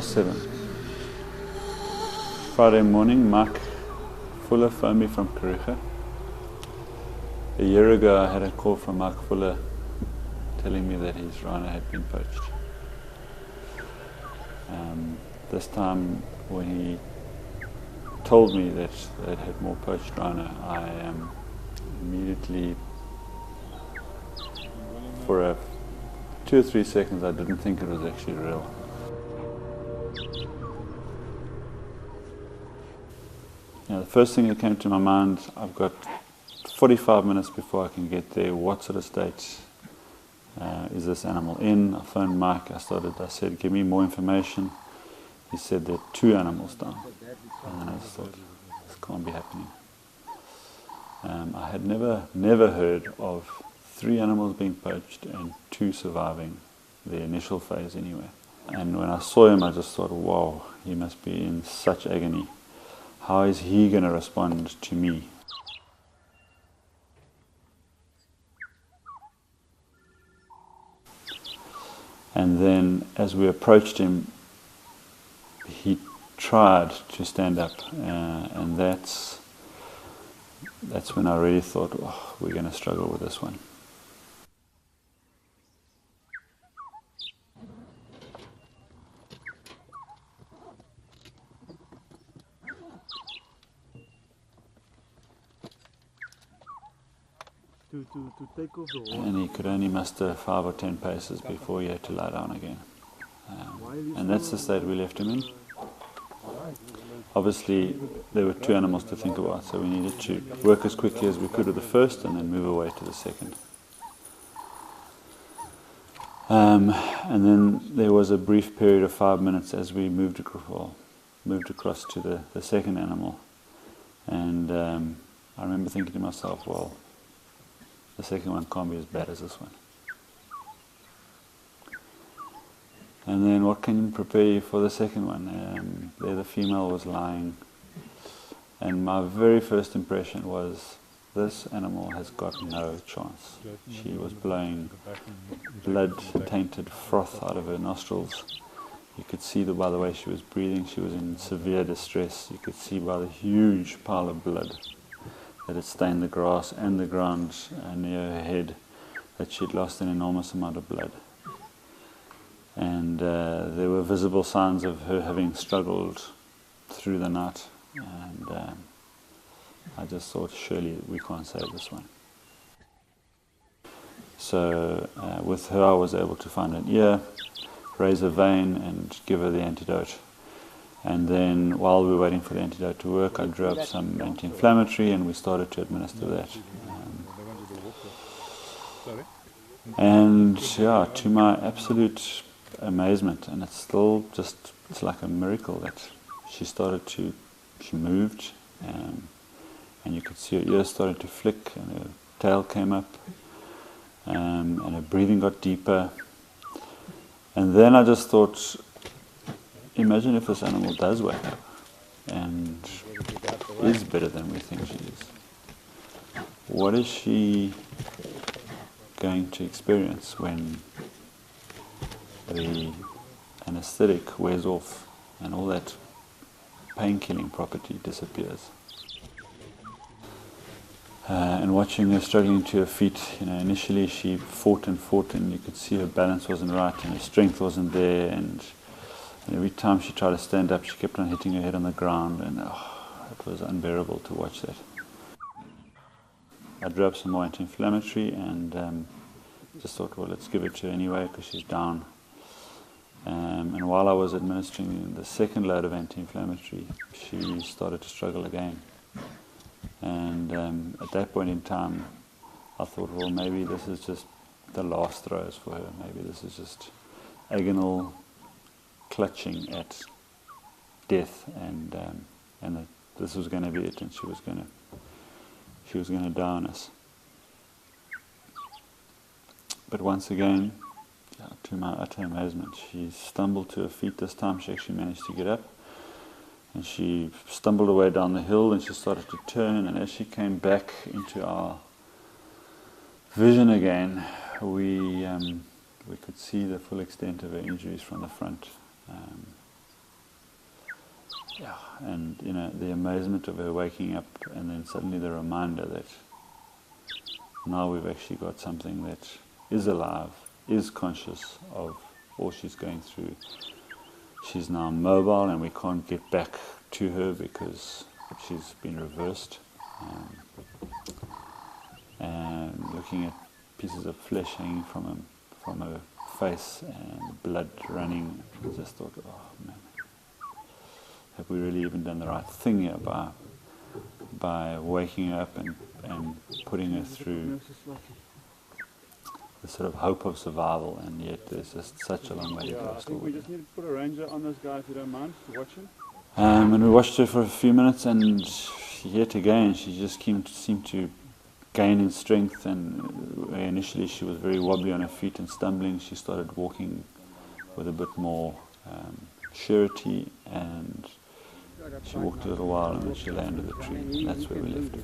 7:30. Friday morning, Mike Fuller phoned me from Kariega. A year ago I had a call from Mike Fuller telling me that his rhino had been poached. This time when he told me that they'd had more poached rhino, I immediately, for 2 or 3 seconds, I didn't think it was actually real. Now, the first thing that came to my mind, I've got 45 minutes before I can get there. What sort of state is this animal in? I phoned Mike. I said, give me more information. He said there are 2 animals down. And then I just thought, this can't be happening. I had never heard of 3 animals being poached and 2 surviving the initial phase anyway. And when I saw him, I just thought, wow, he must be in such agony. How is he going to respond to me? And then as we approached him, he tried to stand up, and that's when I really thought, oh, we're going to struggle with this one. To take off the horn. And he could only muster 5 or 10 paces before he had to lie down again. And that's the state we left him in. Obviously, there were 2 animals to think about, so we needed to work as quickly as we could with the first and then move away to the second. And then there was a brief period of 5 minutes as we moved across to the second animal. And I remember thinking to myself, well, the second one can't be as bad as this one. And then what can you prepare you for the second one? There the female was lying, and my very first impression was, this animal has got no chance. She was blowing blood-tainted froth out of her nostrils. You could see by the way she was breathing, she was in severe distress. You could see by the huge pile of blood that had stained the grass and the ground near her head, that she'd lost an enormous amount of blood. And there were visible signs of her having struggled through the night, and I just thought, surely we can't save this one. So with her I was able to find an ear, raise a vein and give her the antidote. And then while we were waiting for the antidote to work, I drew up some anti-inflammatory and we started to administer that. And yeah, to my absolute amazement, and it's still just, it's like a miracle that she moved, and you could see her ears started to flick and her tail came up, and her breathing got deeper. And then I just thought, imagine if this animal does wake up and is better than we think she is. What is she going to experience when the anesthetic wears off and all that pain-killing property disappears? And watching her struggling to her feet, initially she fought and you could see her balance wasn't right and her strength wasn't there, and every time she tried to stand up, she kept on hitting her head on the ground, and it was unbearable to watch that. I drew up some more anti-inflammatory and just thought, well, let's give it to her anyway because she's down. And while I was administering the second load of anti-inflammatory, she started to struggle again. And at that point in time, I thought, well, maybe this is just the last throes for her. Maybe this is just agonal clutching at death, and that this was going to be it, and she was going to die on us. But once again, to my utter amazement, she stumbled to her feet. This time she actually managed to get up, and she stumbled away down the hill, and she started to turn, and as she came back into our vision again, we could see the full extent of her injuries from the front. yeah, and the amazement of her waking up, and then suddenly the reminder that now we've actually got something that is alive, is conscious of all she's going through. She's now mobile, and we can't get back to her because she's been reversed. And looking at pieces of flesh hanging from her face and blood running, I just thought, oh man, have we really even done the right thing here by waking her up and putting her through the sort of hope of survival, and yet there's just such a long way to go. I think we just need to put a ranger on this guy if you don't mind, to watch him. And we watched her for a few minutes, and yet again she just seemed to gain in strength, and initially she was very wobbly on her feet and stumbling. She started walking with a bit more surety, and she walked a little while and then she lay under the tree. That's where we left her.